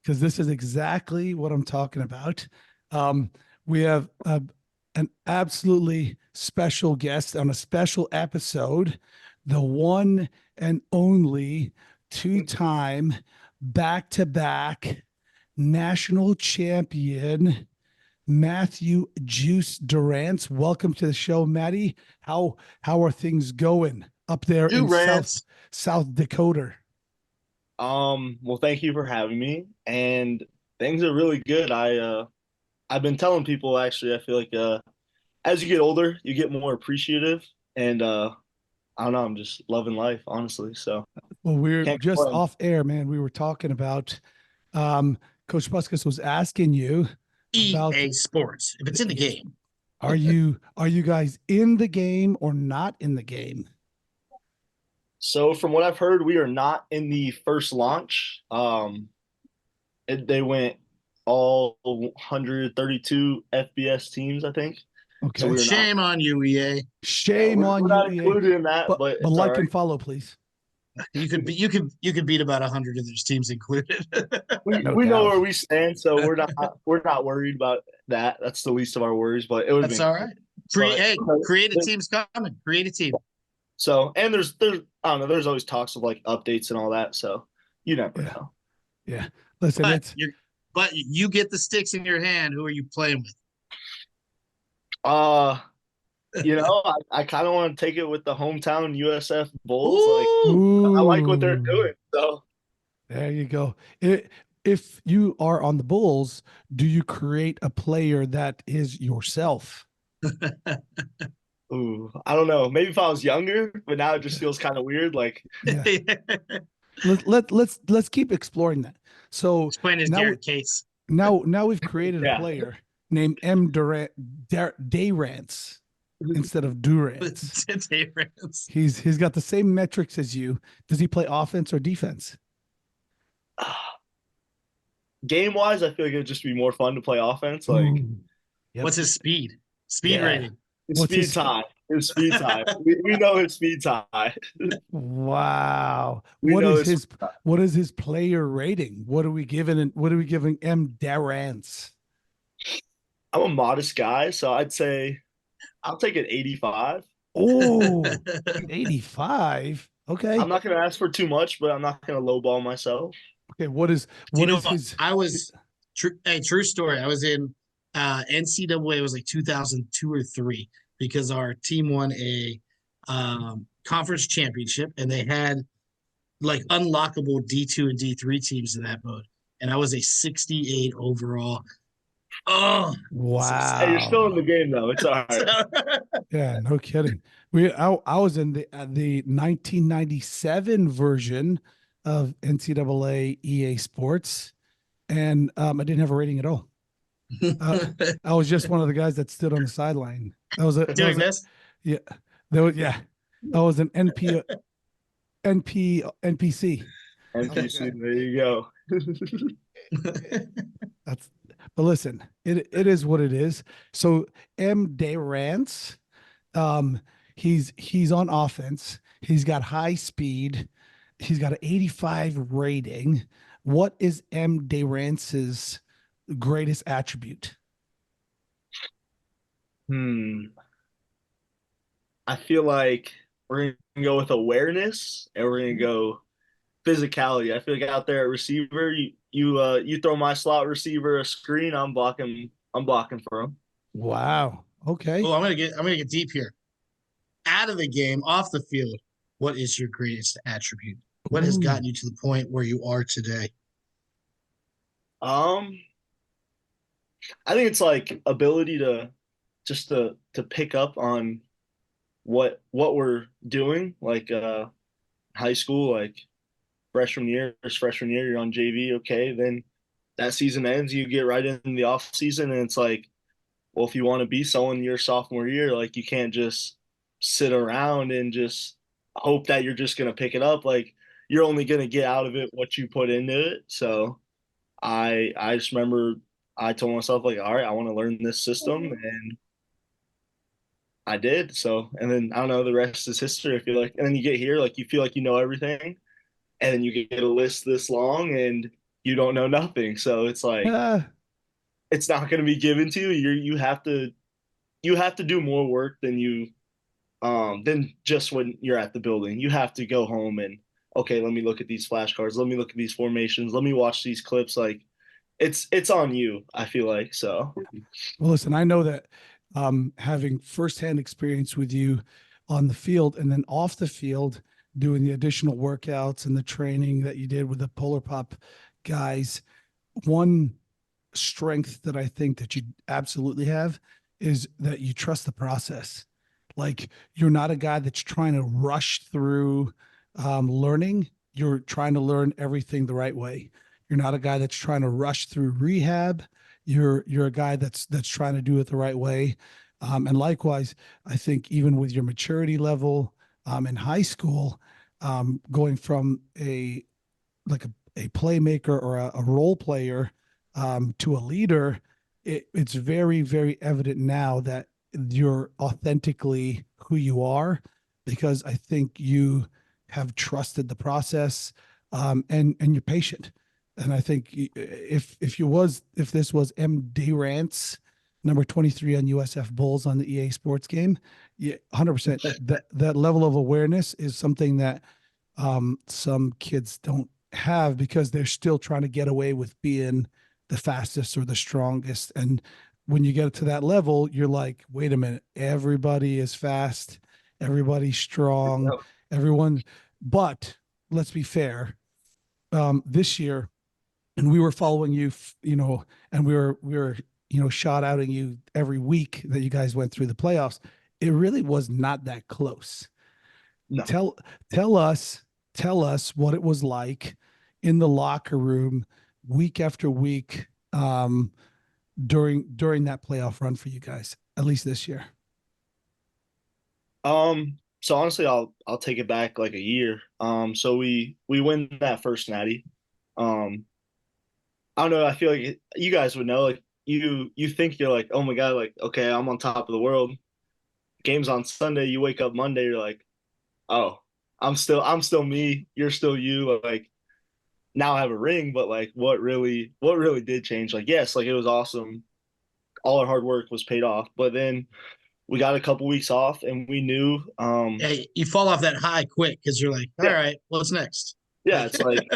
because this is exactly what I'm talking about. We have an absolutely special guest on a special episode, the one and only two-time back-to-back national champion, Matthew Juice Durrance. Welcome to the show, Matty. How are things going up there in South Dakota? Well, thank you for having me. And things are really good. I've been telling people actually, I feel like as you get older, you get more appreciative and I don't know, I'm just loving life, honestly. So Well, we're can't just complain. off air, man. We were talking about um Coach Buskus was asking you about EA Sports, if it's in the game. are you guys in the game or not in the game? So from what I've heard, we are not in the first launch. They went all 132 FBS teams, I think. So Okay. we are not. Shame on you, EA. Shame on We're you, not EA. included in that, but But it's all like right. and follow, please. You could beat about 100 of those teams included. No We know doubt. where we stand, so we're not worried about that. That's the least of our worries, but it would have That's been all cool. right. Create a But team's coming. Create a team. so and there's I don't know, there's always talks of like updates and all that, so you never Yeah. know. Yeah. Listen, But it's you get the sticks in your hand. Who are you playing with? Uh I kind of want to take it with the hometown USF Bulls. Like Ooh, I like what they're ooh, doing. So there you go. If you are on the Bulls, do you create a player that is yourself? I don't know. Maybe if I was younger, but now it just feels kind of weird. Like Yeah. Let's keep exploring that. So Explain his now Derek Case. now we've created a yeah. player named M. Dayrance instead of Durance. He's got the same metrics as you. Does he play offense or defense? Game wise, I feel like it'd just be more fun to play offense. Like Ooh. Yep. What's his speed? Speed Yeah. rating. his What's his speed's high. His speed's high. We know his speed's high. Wow. We What know is his. his player rating? What are we giving M. Darrance? I'm a modest guy, so I'd say I'll take an 85. Oh, 85. Okay. I'm not gonna ask for too much, but I'm not gonna lowball myself. Okay. What is his I was true story. I was in NCAA. It was like 2002 or 3 because our team won a conference championship, and they had like unlockable D2 and D3 teams in that mode. And I was a 68 overall. Oh, Hey, you're still in wow. the game though. It's all right. Yeah, no kidding. I was in the 1997 version of NCAA EA Sports, and I didn't have a rating at all. I was just one of the guys that stood on the sideline. doing this. Yeah, yeah. I was an NPC. NPC, there you go. That's but listen, it is what it is. So M. Dayrance, he's on offense. He's got high speed. He's got an 85 rating. What is M. Dayrance's greatest attribute? I feel like we're gonna go with awareness and we're gonna go physicality. I feel like out there at receiver, you throw my slot receiver a screen, I'm blocking for him. Wow. Okay. Oh, I'm gonna get deep here. Out of the game, off the field, what is your greatest attribute? What has gotten you to the point where you are today? Um, I think it's like ability to just to pick up on what we're doing, like high school, like freshman year, you're on JV, okay, then that season ends, you get right in the off season, and it's like, well, if you want to be someone your sophomore year, like you can't just sit around and just hope that you're just gonna pick it up. Like you're only gonna get out of it what you put into it. So I just remember I told myself like, all right, I want to learn this system, and I did. So and then I don't know, the rest is history. I feel like, and then you get here, like you feel like you know everything, and then you get a list this long, and you don't know nothing. So it's like Uh, it's not going to be given to you. You have to do more work than just when you're at the building. You have to go home and okay, let me look at these flashcards, let me look at these formations, let me watch these clips. Like it's on you, I feel like. So well, listen, I know that having firsthand experience with you on the field and then off the field, doing the additional workouts and the training that you did with the Polar Pop guys, one strength that I think that you absolutely have is that you trust the process. Like you're not a guy that's trying to rush through learning. You're trying to learn everything the right way. You're not a guy that's trying to rush through rehab. You're a guy that's trying to do it the right way. And likewise, I think even with your maturity level in high school, going from a playmaker or a role player to a leader, it's very, very evident now that you're authentically who you are because I think you have trusted the process and you're patient. And I think if this was M. Durrance, number 23 on USF Bulls on the EA Sports game, yeah, 100%. That level of awareness is something that some kids don't have because they're still trying to get away with being the fastest or the strongest. And when you get to that level, you're like, wait a minute, everybody is fast, everybody's strong, everyone. But let's be fair. This year, and we were following you, and we were shot outing you every week that you guys went through the playoffs. It really was not that close. no. Tell us what it was like in the locker room week after week during that playoff run for you guys, at least this year. So honestly, I'll take it back like a year. So we win that first natty. I don't know. I feel like you guys would know. Like you think you're like, oh my God, like okay, I'm on top of the world. Game's on Sunday. You wake up Monday, you're like, oh, I'm still me. You're still you. Like now I have a ring, but like what really did change? Like yes, like it was awesome. All our hard work was paid off, but then we got a couple weeks off, and we knew. Hey, you fall off that high quick because you're like, all Yeah, right, what's next? yeah. Like,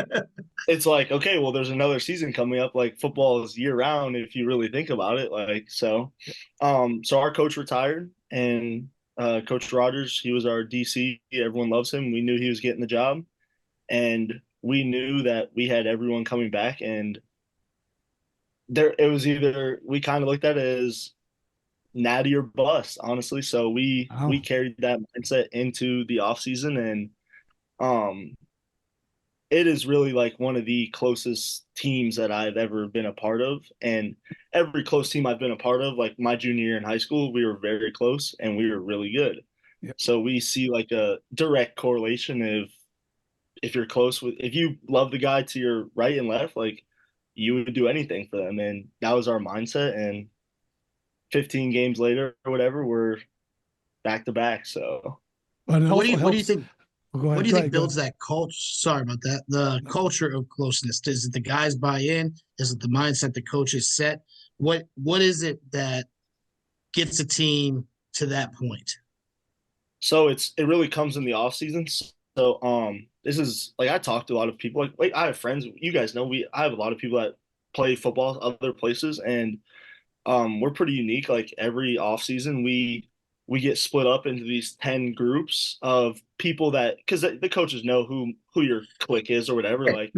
It's like okay, well, there's another season coming up. Like football is year round if you really think about it. Like so, so our coach retired, and Coach Rogers, he was our DC. Everyone loves him. We knew he was getting the job, and we knew that we had everyone coming back, and there it was either we kind of looked at it as natty or bust, honestly. So we Oh, carried that mindset into the off season, and um it is really like one of the closest teams that I've ever been a part of. And every close team I've been a part of, like my junior year in high school, we were very close and we were really good. yeah. So we see like a direct correlation if you're close with if you love the guy to your right and left, like you would do anything for them. And that was our mindset. And 15 games later or whatever, we're back to back. So But it what do also you what do you helps. think Oh, go what ahead. do you Go think ahead. Go builds ahead. that culture? Sorry about that. The No. culture of closeness. Is it the guys buy in? Is it the mindset the coaches set? What is it that gets a team to that point? So it really comes in the off season. So this is like I talk to a lot of people. Like I have friends. You guys know I have a lot of people that play football other places, and we're pretty unique. Like every off season, we get split up into these 10 groups of people that because the coaches know who your clique is or whatever. Like,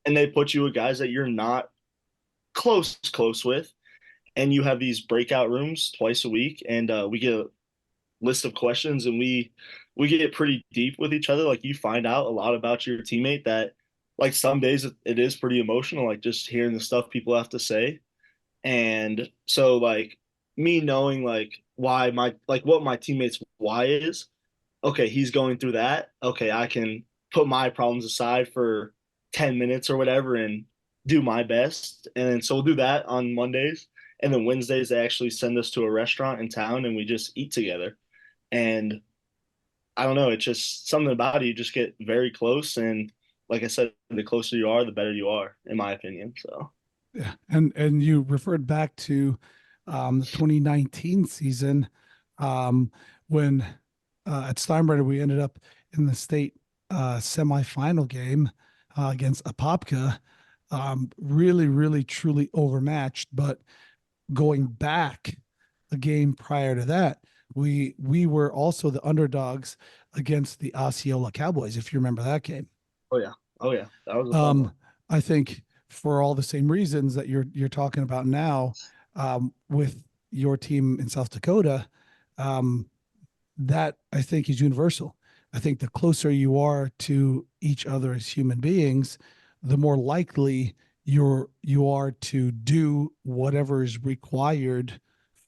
and they put you with guys that you're not close with, and you have these breakout rooms twice a week, and we get a list of questions, and we get pretty deep with each other. Like you find out a lot about your teammate that like some days it is pretty emotional, like just hearing the stuff people have to say. And so like me knowing like why my like what my teammates why is, okay, he's going through that. Okay, I can put my problems aside for 10 minutes or whatever and do my best. And so we'll do that on Mondays. And then Wednesdays they actually send us to a restaurant in town and we just eat together. And I don't know, it's just something about it. You just get very close. And like I said, the closer you are, the better you are, in my opinion. So Yeah, and you referred back to the 2019 season when at Steinbrenner we ended up in the state semifinal game against Apopka. Really, really, truly overmatched. But going back a game prior to that, we were also the underdogs against the Osceola Cowboys, if you remember that game. oh yeah, oh yeah, that was a fun one. I think for all the same reasons that you're talking about now, with your team in South Dakota, um, that I think is universal. I think the closer you are to each other as human beings, the more likely you are to do whatever is required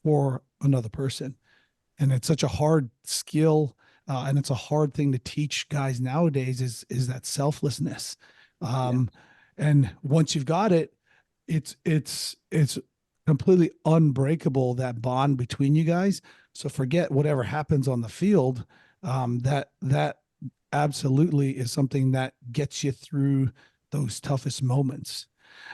for another person. And it's such a hard skill, and it's a hard thing to teach guys nowadays is that selflessness. Um, and once you've got it, it's completely unbreakable, that bond between you guys. So forget whatever happens on the field. That absolutely is something that gets you through those toughest moments.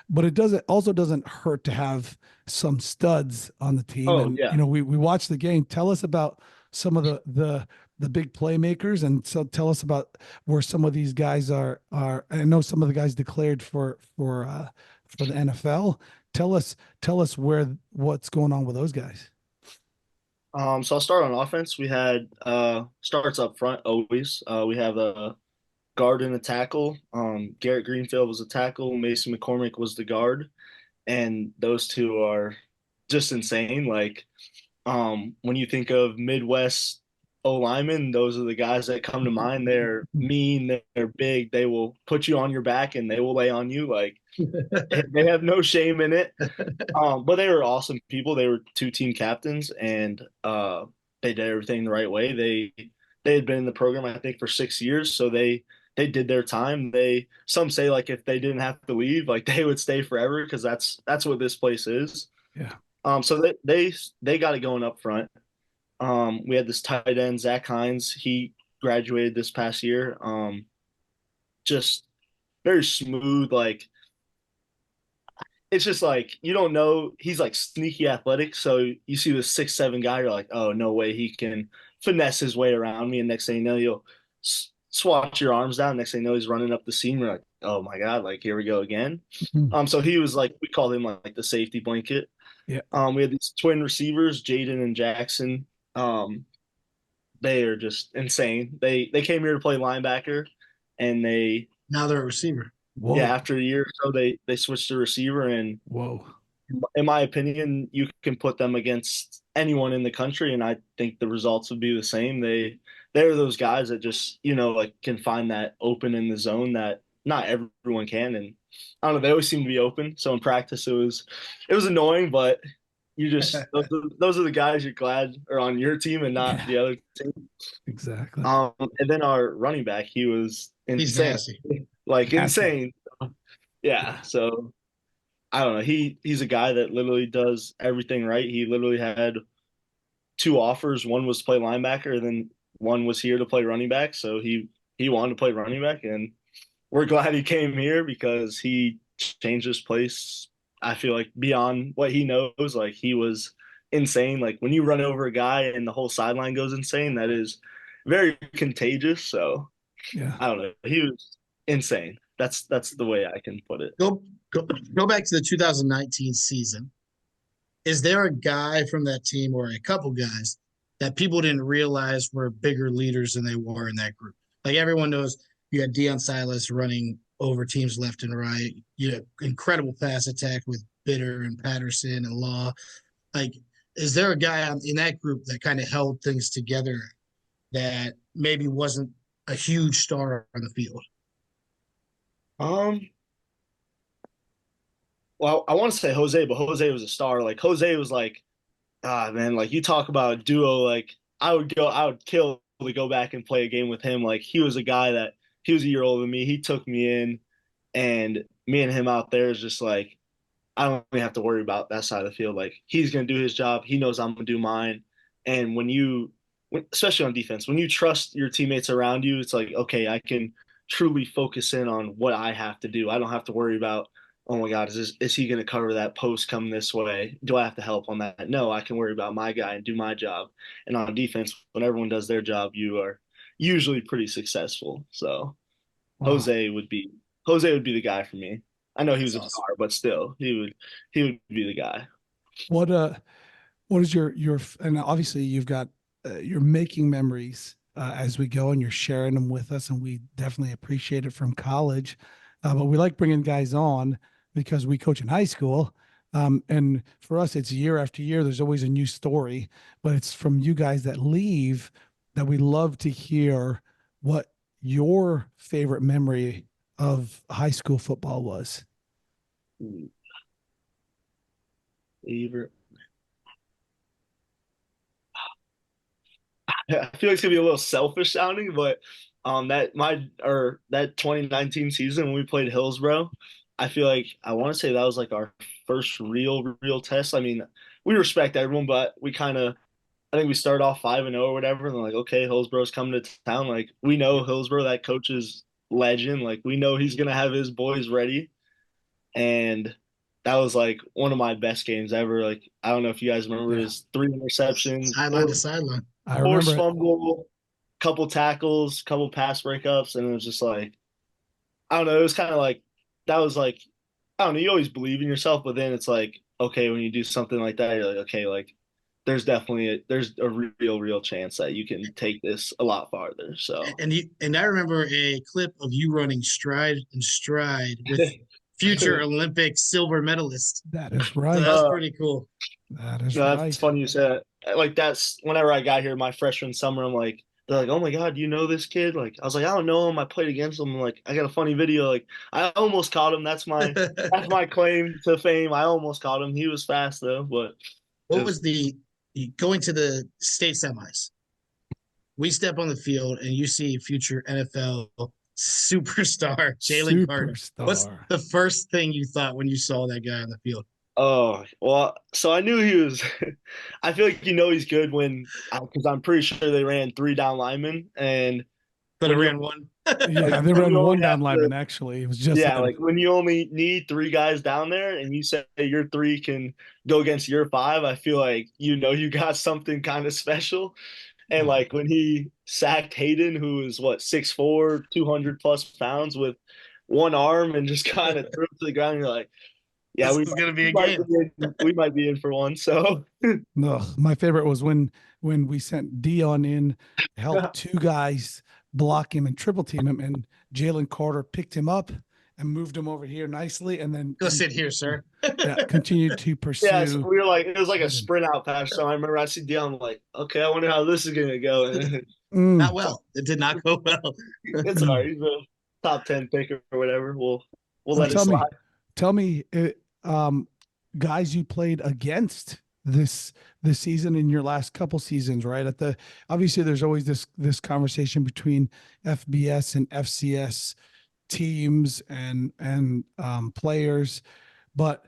But it doesn't hurt to have some studs on the team. Oh And yeah. we watched the game. Tell us about some of the big playmakers, and so tell us about where some of these guys are. I know some of the guys declared for the NFL. Tell us what's going on with those guys. So I'll start on offense. We had starts up front always. We have a guard and a tackle. Garrett Greenfield was a tackle. Mason McCormick was the guard, and those two are just insane. Like when you think of Midwest O linemen, those are the guys that come to mind. They're mean, they're big, they will put you on your back and they will lay on you. Like they have no shame in it. But they were awesome people. They were two team captains, and they did everything the right way. They had been in the program, I think, for 6 years, so they did their time. Some say like if they didn't have to leave, like they would stay forever because that's what this place is. Yeah. So they got it going up front. We had this tight end, Zach Hines. He graduated this past year. Just very smooth. Like it's just like you don't know. He's like sneaky athletic. So you see this 6'7" guy, you're like, oh no way he can finesse his way around me. And next thing you know, you'll swatch your arms down. Next thing you know, he's running up the seam. You're like, oh my god, like here we go again. So he was like, we called him like the safety blanket. Yeah. We had these twin receivers, Jaden and Jackson. They are just insane. They came here to play linebacker, and now they're a receiver. Whoa. yeah, after a year or so, they switched to receiver. And Whoa. in my opinion, you can put them against anyone in the country, and I think the results would be the same. They're those guys that just like can find that open in the zone that not everyone can. And I don't know, they always seem to be open. So in practice, it was annoying, but you just those are the guys you're glad are on your team and not the other team. Exactly. And then our running back, he was He's insane, nasty. like Nasty. insane. Yeah, so I don't know. He's a guy that literally does everything right. He literally had two offers. One was to play linebacker, and then one was here to play running back. So he wanted to play running back, and we're glad he came here because he changed his place. I feel like beyond what he knows, like he was insane. Like when you run over a guy and the whole sideline goes insane, that is very contagious. So Yeah. I don't know. He was insane. That's the way I can put it. Go back to the 2019 season. Is there a guy from that team or a couple guys that people didn't realize were bigger leaders than they were in that group? Like everyone knows you had Deion Silas running over teams left and right. You had incredible pass attack with Bitter and Patterson and Law. Like, is there a guy in that group that kind of held things together that maybe wasn't a huge star on the field? Well, I want to say Jose, but Jose was a star. Like Jose was like, man, like you talk about a duo. Like I would kill to go back and play a game with him. Like he was a guy that he was a year older than me. He took me in, and me and him out there is just like I don't even have to worry about that side of the field. Like he's gonna do his job. He knows I'm gonna do mine. And especially on defense, when you trust your teammates around you, it's like okay, I can truly focus in on what I have to do. I don't have to worry about, oh my God, is he going to cover that post come this way? Do I have to help on that? No, I can worry about my guy and do my job. And on defense, when everyone does their job, you are usually pretty successful. So Wow. Jose would be the guy for me. I know he That's was a awesome. star, but still, he would be the guy. What what is your and obviously you've got you're making memories as we go and you're sharing them with us and we definitely appreciate it from college. But we like bringing guys on because we coach in high school. And for us, it's year after year. There's always a new story, but it's from you guys that leave that we love to hear what your favorite memory of high school football was. Favorite. I feel like it's gonna be a little selfish sounding, but that 2019 season when we played Hillsborough, I feel like I want to say that was like our first real test. I mean, we respect everyone, but we kind of I think we started off 5-0 or whatever, and they're like, okay, Hillsborough's coming to town. Like we know Hillsborough, that coach is legend. Like we know he's gonna have his boys ready, and that was like one of my best games ever. Like I don't know if you guys remember Yeah, his 3 interceptions, Sideline to sideline. I forced remember it. fumble, couple tackles, couple pass breakups, and it was just like I don't know. It was kind of like that was like I don't know. You always believe in yourself, but then it's like okay, when you do something like that, you're like okay, like there's a real chance that you can take this a lot farther. So And I remember a clip of you running stride and stride with future Olympic silver medalist. That is So right. that's pretty cool. That is no, that's right. funny you said that. Like that's whenever I got here my freshman summer, I'm like they're like, oh my God, you know this kid? Like I was like, I don't know him. I played against him. Like I got a funny video. Like I almost caught him. That's my claim to fame. I almost caught him. He was fast though, but What it was the going to the state semis? We step on the field and you see future NFL superstar Jalen Carter. What's Superstar. the first thing you thought when you saw that guy on the field? oh, well, so I knew he was. I feel like he's good when, because I'm pretty sure they ran three down linemen, and But it when you ran one. Yeah, like they when ran you one only down have to, lineman actually. It was just yeah, him. like when you only need three guys down there, and you say your three can go against your five, I feel like you got something kind of special. And Yeah. like when he sacked Hayden, who is what 6'4", 200 plus pounds with one arm, and just kind of threw him to the ground, you're like. Yeah, This we is going to be we a might game. be in, we might be in for one. So No, my favorite was when we sent Dion in to help two guys block him and triple team him, and Jalen Carter picked him up and moved him over here nicely, and then Go sit here, sir. yeah, continued to yeah, so pursue we were like it was like a Hayden. sprint out pass. So I remember I see Dion, I'm like, okay, I wonder how this is gonna go. And Not Mm, well. It did not go well. it's all mm. right. He's a top 10 pick or whatever. We'll So let it slide. tell me, guys you played against this season in your last couple seasons, right? At the obviously, there's always this conversation between FBS and FCS teams and players, but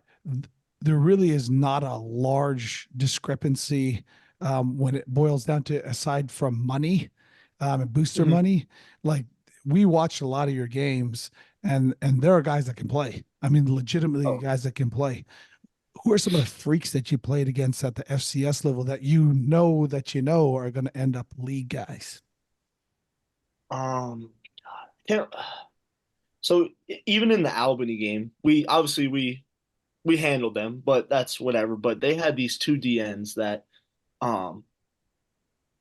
there really is not a large discrepancy when it boils down to aside from money and booster Mhm. money. Like we watched a lot of your games, and there are guys that can play. I mean, legitimately Oh, guys that can play. Who are some of the freaks that you played against at the FCS level that are going to end up league guys? can't, so even in the Albany game, we obviously we handled them, but that's whatever. But they had these two DNs that um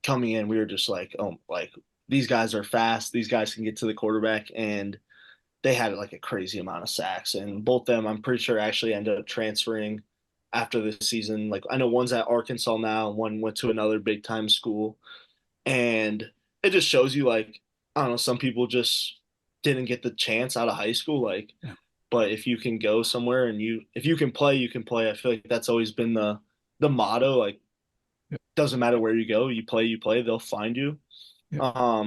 coming in, we were just like, oh, like these guys are fast. These guys can get to the quarterback, and they had like a crazy amount of sacks. And both of them, I'm pretty sure, actually ended up transferring after this season. Like I know one's at Arkansas now, and one went to another big time school. And it just shows you, like, I don't know, some people just didn't get the chance out of high school. Like, Yeah. but if you can go somewhere and if you can play, you can play. I feel like that's always been the motto. Like Yeah. doesn't matter where you play, they'll find you. Yeah.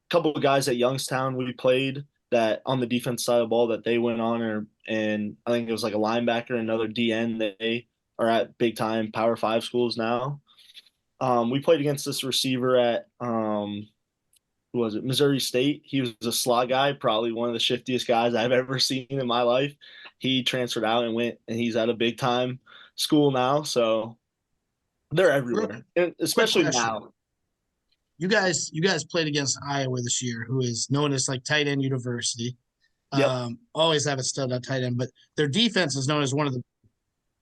Couple of guys at Youngstown we played that on the defense side of the ball that they went on, and I think it was like a linebacker, another DN. They are at big time Power Five schools now. We played against this receiver at who was it? Missouri State. He was a slot guy, probably one of the shiftiest guys I've ever seen in my life. He transferred out and went, and he's at a big time school now. So they're everywhere, and Quick especially question. now. You guys played against Iowa this year, who is known as like tight end university. Yep. Always have a stud on tight end, but their defense is known as one of the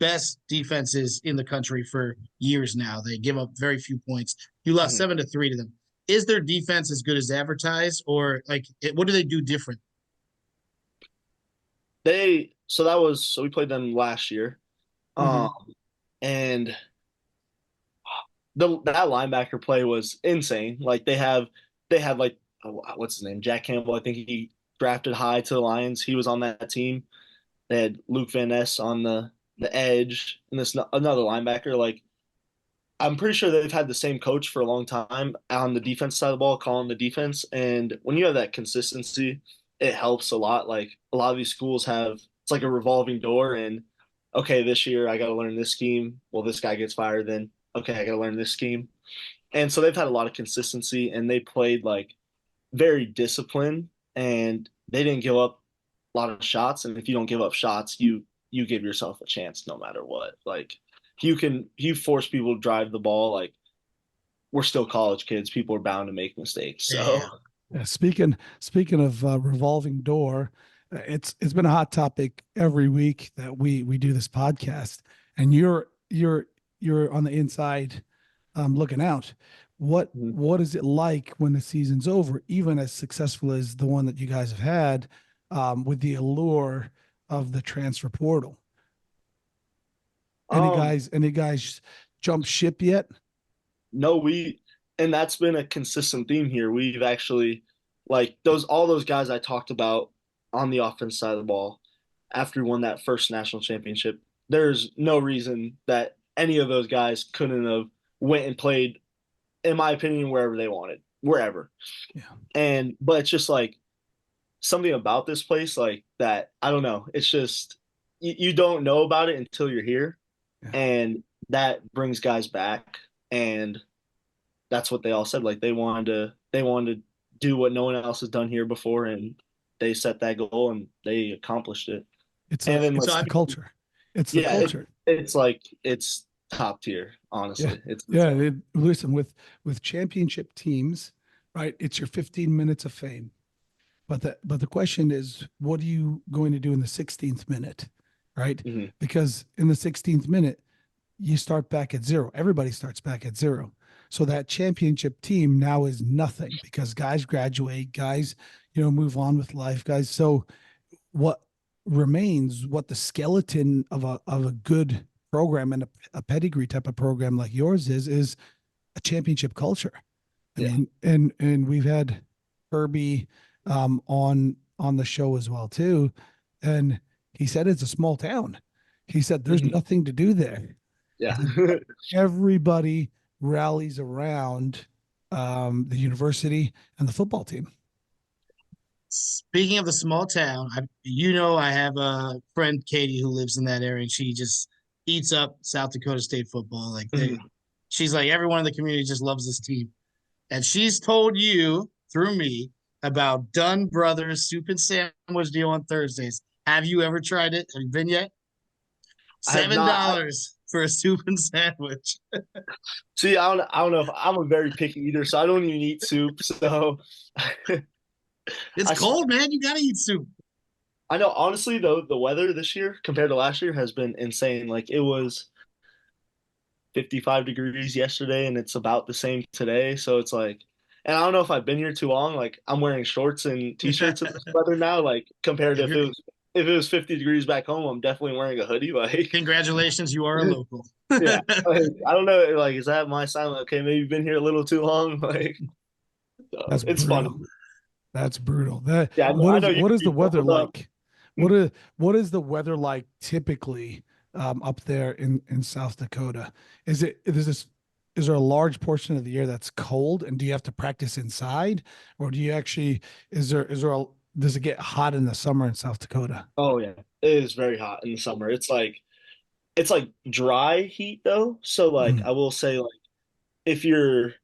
best defenses in the country for years now. They give up very few points. You lost Mhm. 7-3 to them. Is their defense as good as advertised, or like what do they do different? So we played them last year. Mhm. Um and that linebacker play was insane. Like they had like what's his name? Jack Campbell. I think he drafted high to the Lions. He was on that team. They had Luke Van Ness on the edge and this another linebacker. Like I'm pretty sure they've had the same coach for a long time on the defense side of the ball, calling the defense. And when you have that consistency, it helps a lot. Like a lot of these schools have, it's like a revolving door. And okay, this year I got to learn this scheme. Well, this guy gets fired, then okay, I got to learn this scheme. And so they've had a lot of consistency, and they played like very disciplined, and they didn't give up a lot of shots. And if you don't give up shots, you give yourself a chance no matter what. Like you force people to drive the ball. Like we're still college kids. People are bound to make mistakes. So Yeah. Yeah, speaking of revolving door, it's been a hot topic every week that we do this podcast, and you're on the inside, looking out. What is it like when the season's over, even as successful as the one that you guys have had, with the allure of the transfer portal? um Any guys jump ship yet? no, and that's been a consistent theme here. We've actually like those all those guys I talked about on the offense side of the ball after we won that first national championship. There's no reason that any of those guys couldn't have went and played, in my opinion, wherever they wanted, wherever. Yeah. And but it's just like something about this place like that. I don't know. It's just you don't know about it until you're here, Yeah. and that brings guys back. And that's what they all said. Like they wanted to do what no one else has done here before, and they set that goal and they accomplished it. And then So It's I the culture. It's the yeah, culture. it's like it's top tier, Yeah. honestly. It's Yeah. insane. Listen, with championship teams, right? It's your 15 minutes of fame. But the question is, what are you going to do in the 16th minute? Right? Mhm. Because in the 16th minute, you start back at zero. Everybody starts back at zero. So that championship team now is nothing because guys graduate, guys, move on with life, guys. So what remains, what the skeleton of a good program and a pedigree type of program like yours is a championship culture. I Yeah. mean, and we've had Kirby on the show as well too, and he said it's a small town. He said there's Mhm. nothing to do there. Yeah. Everybody rallies around the university and the football team. Speaking of the small town, I have a friend Katie who lives in that area, and she just eats up South Dakota State football. Mhm. She's like everyone in the community just loves this team, and she's told you through me about Dunn Brothers soup and sandwich deal on Thursdays. Have you ever tried it? Have you been yet? I have Seven not. dollars for a soup and sandwich. See, I don't know if I'm a very picky eater, so I don't even eat soup. So It's I cold, man. You gotta eat soup. I know honestly though the weather this year compared to last year has been insane. Like it was 55 degrees yesterday and it's about the same today. So it's like, and I don't know if I've been here too long. Like I'm wearing shorts and t-shirts in this weather now. Like compared to if it was 50 degrees back home, I'm definitely wearing a hoodie. Like Congratulations, you are a local. yeah, like, I don't know. Like is that my sign? Like, okay, maybe you've been here a little too long. Like so That's it's funny. brutal. That's brutal. That Yeah, what I is know you what can is be the weather bubbled up. like? What is the weather like typically, up there in South Dakota? Is there a large portion of the year that's cold, and do you have to practice inside, or do you actually does it get hot in the summer in South Dakota? Oh yeah, it is very hot in the summer. It's like dry heat though. So like Mhm. I will say like if you're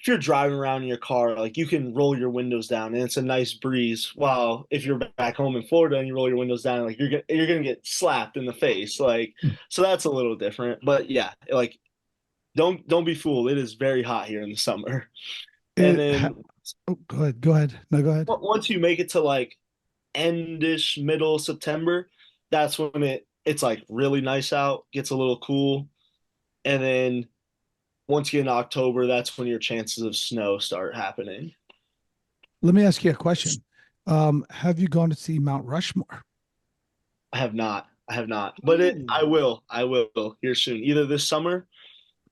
if you're driving around in your car, like you can roll your windows down and it's a nice breeze. While if you're back home in Florida and you roll your windows down, like you're gonna get slapped in the face. Like so that's a little different. But yeah, like don't be fooled. It is very hot here in the summer. And then Oh, go ahead. Go ahead. No, go ahead. once you make it to like endish middle September, that's when it's like really nice out, gets a little cool. And then once you get in October, that's when your chances of snow start happening. Let me ask you a question. Have you gone to see Mount Rushmore? I have not. I have not. But I will. I will here soon. Either this summer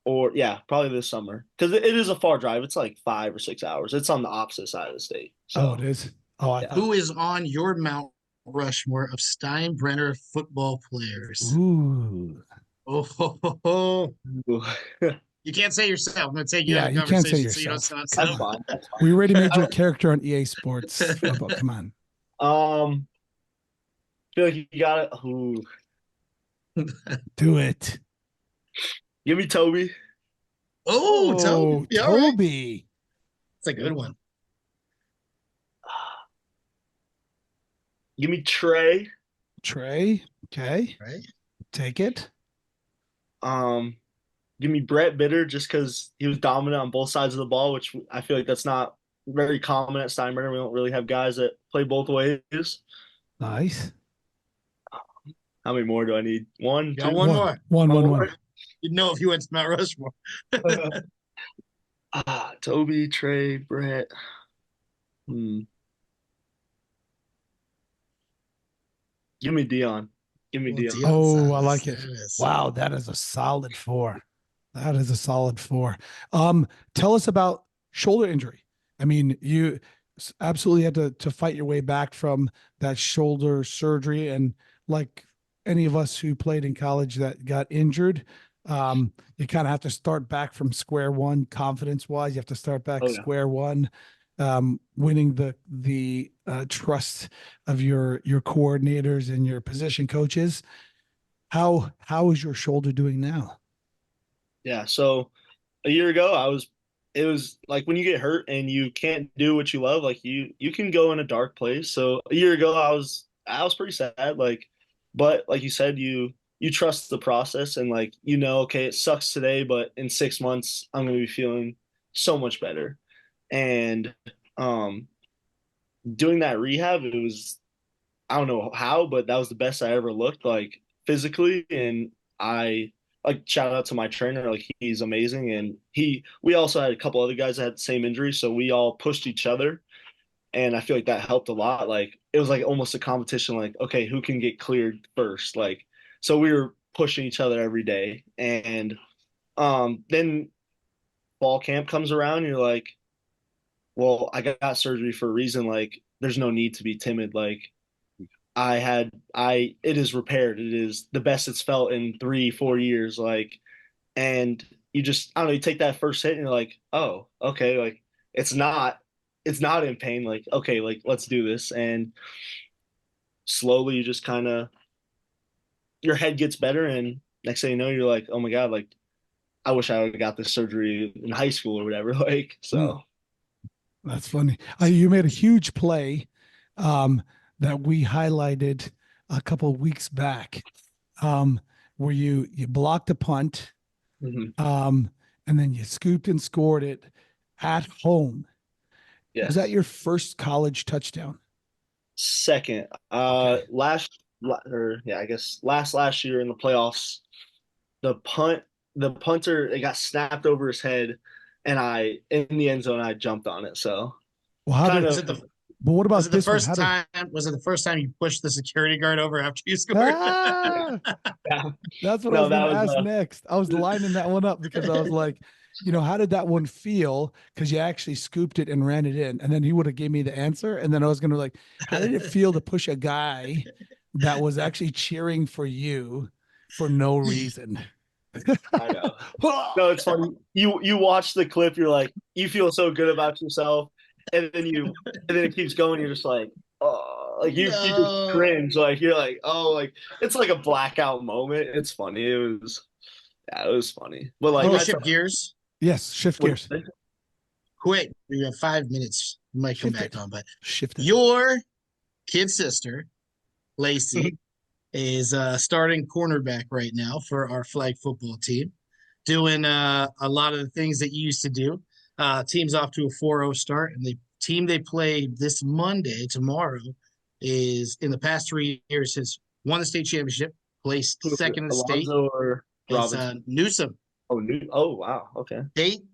or yeah, probably this summer. Because it is a far drive. It's like 5 or 6 hours. It's on the opposite side of the state. So Oh, it is. Oh, I yeah. thought. Who is on your Mount Rushmore of Steinbrenner football players? Ooh. Oh, ho, ho, ho. You can't say yourself. I'm going to take you Yeah, out of you the can't say conversation so you don't yourself. sound That's silly. fine. That's fine. We already made your character on EA Sports football. Come on. Feel like you got it. Ooh. Do it. Give me Toby. Oh, Oh, Toby. All right. Toby. That's a good one. Give me Trey. Trey. Okay. Right? Take it. Give me Brett Bitter just because he was dominant on both sides of the ball, which I feel like that's not very common at Steinbrenner. We don't really have guys that play both ways. Nice. How many more do I need? One, Got two, one more. One. You'd know if you went to Mount Rushmore. Toby, Trey, Brett. Give me Dion. Give me Well, Dion. Oh, I like it. Gonzalez. Wow, that is a solid 4. That is a solid 4. Tell us about shoulder injury. I mean, you absolutely had to fight your way back from that shoulder surgery, and like any of us who played in college that got injured, you kind of have to start back from square one, confidence wise. You have to start back Oh, yeah. square one, winning the trust of your coordinators and your position coaches. How is your shoulder doing now? Yeah. So a year ago, it was like when you get hurt and you can't do what you love, like you can go in a dark place. So a year ago, I was pretty sad. Like, but like you said, you trust the process and like okay, it sucks today, but in 6 months, I'm gonna be feeling so much better. And doing that rehab, it was I don't know how, but that was the best I ever looked like physically. And I like shout out to my trainer, like he's amazing. And we also had a couple other guys that had the same injury, so we all pushed each other. And I feel like that helped a lot. Like it was like almost a competition, like, okay, who can get cleared first? Like, so we were pushing each other every day. And then fall camp comes around, and you're like, well, I got surgery for a reason. Like, there's no need to be timid. Like, it is repaired. It is the best it's felt in 3, 4 years. Like, and you just, I don't know, you take that first hit and you're like, oh, okay. Like, it's not in pain. Like, okay, like, let's do this. And slowly you just kind of, your head gets better. And next thing you know, you're like, oh my God, like, I wish I would have got this surgery in high school or whatever. Like, so. That's funny. You made a huge play that we highlighted a couple of weeks back, where you blocked a punt, and then you scooped and scored it at home. Yes. Was that your first college touchdown? Second. Okay. I guess last year in the playoffs, the punter, it got snapped over his head, and in the end zone, I jumped on it. So Well, how kind did? of. But what about Was it the this one? first time? Was it the first time you pushed the security guard over after you scored? Ah, Yeah. that's what I No, was going to that was ask next. I was lining that one up because I was like, how did that one feel? Because you actually scooped it and ran it in, and then he would have gave me the answer, and then I was going to like, how did it feel to push a guy that was actually cheering for you for no reason? I know. No, it's funny. You watch the clip, you're like, you feel so good about yourself, and then it keeps going. You're just like, oh, like you just cringe. Like you're like, oh, like it's like a blackout moment. It's funny. It was funny. But like, Can we shift gears? Yes, shift gears. quick. We have 5 minutes. We might come back on, but Shift it. your kid sister, Lacey, is starting cornerback right now for our flag football team, doing a lot of the things that you used to do. Team's off to a 4-0 start, and the team they play this Monday, tomorrow, is in the past 3 years has won the state championship, placed second in the state. Alonzo or It's Robinson? Newsom. Oh, wow. Okay.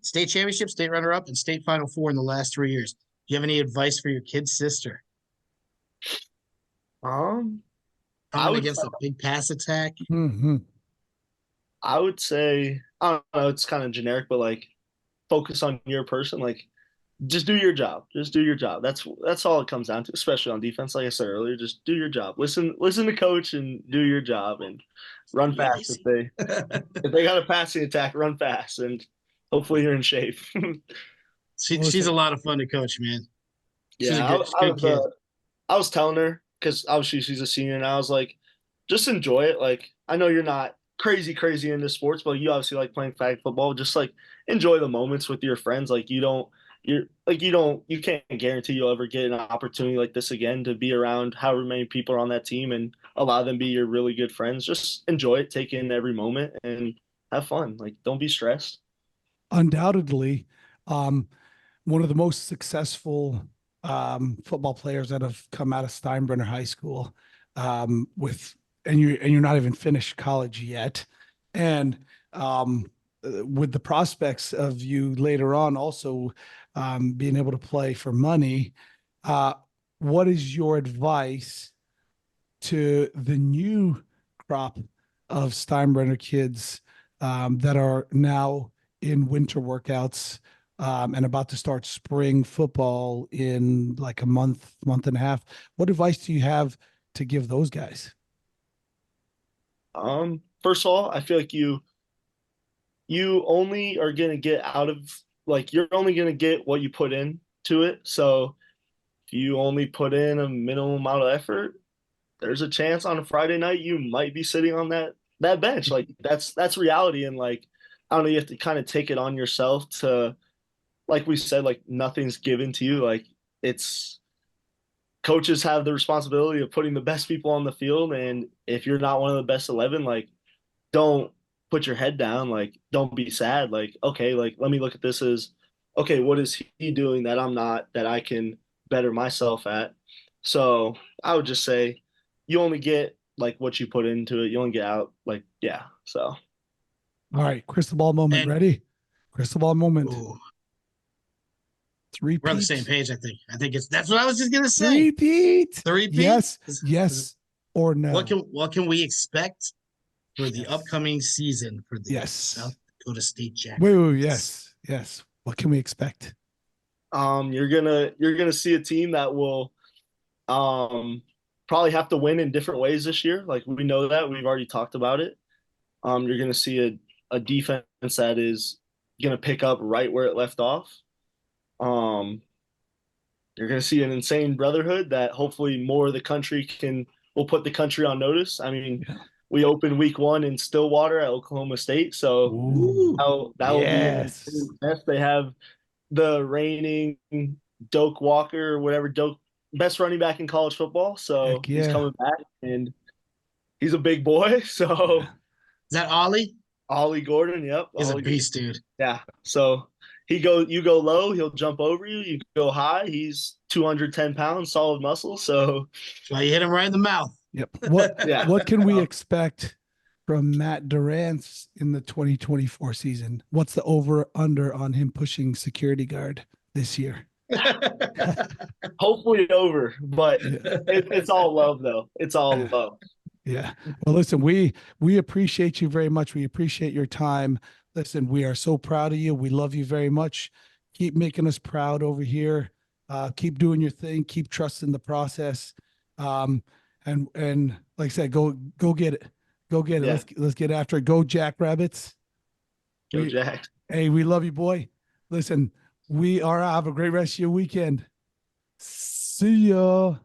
State championship, state runner-up, and state Final Four in the last 3 years. Do you have any advice for your kid sister? I Coming would against a big pass attack. Mm-hmm. I would say, I don't know, it's kind of generic, but like focus on your person. Like just do your job. Just do your job. That's all it comes down to, especially on defense. Like I said earlier, just do your job. Listen to coach and do your job and run fast if they got a passing attack, run fast and hopefully you're in shape. She's a lot of fun to coach, man. She's Yeah, a good kid. I was telling her because obviously she's a senior and I was like, just enjoy it. Like I know you're not crazy into sports, but you obviously like playing flag football. Just like enjoy the moments with your friends. Like you can't guarantee you'll ever get an opportunity like this again to be around however many people are on that team and allow them to be your really good friends. Just enjoy it, take in every moment and have fun. Like don't be stressed. Undoubtedly, one of the most successful football players that have come out of Steinbrenner High School, and you're not even finished college yet, and with the prospects of you later on also being able to play for money, what is your advice to the new crop of Steinbrenner kids that are now in winter workouts and about to start spring football in like a month and a half? What advice do you have to give those guys? First of all, I feel like you only are gonna get out of like you're only gonna get what you put into it. So if you only put in a minimum amount of effort, there's a chance on a Friday night you might be sitting on that bench. Like that's reality. And like I don't know, you have to kind of take it on yourself to, like we said, like nothing's given to you. Like it's coaches have the responsibility of putting the best people on the field. And if you're not one of the best 11, like don't put your head down. Like don't be sad. Like, okay, like let me look at this as, okay, what is he doing that I'm not, that I can better myself at? So I would just say you only get like what you put into it. You only get out like, yeah. So. All right. Crystal ball moment. Ready? Crystal ball moment. Ooh. Three. We're on the same page, I think. That's what I was just gonna say. Three-peat. Yes. Or no. What can we expect for the upcoming season for the South Dakota State Jackrabbits? Wait. Yes. What can we expect? You're gonna see a team that will probably have to win in different ways this year. Like we know that. We've already talked about it. You're gonna see a defense that is gonna pick up right where it left off. You're going to see an insane brotherhood that hopefully more of the country will put the country on notice. I mean, we opened week 1 in Stillwater at Oklahoma State. So that will be an insane test. They have the reigning Doak Walker, best running back in college football. So he's coming back and he's a big boy. So is that Ollie? Ollie Gordon. Yep. He's a beast, dude. Yeah. So you go low, he'll jump over you. You go high, he's 210 pounds, solid muscle. So you hit him right in the mouth. Yep. What can we expect from Matt Durrance in the 2024 season? What's the over under on him pushing security guard this year? Hopefully over, but it's all love though. It's all love. Yeah. Well, listen, we appreciate you very much. We appreciate your time. Listen, we are so proud of you. We love you very much. Keep making us proud over here. Keep doing your thing. Keep trusting the process. And like I said, go get it. Go get it. Yeah. Let's get after it. Go Jackrabbits. Go Jack. Hey, we love you, boy. Listen, have a great rest of your weekend. See ya.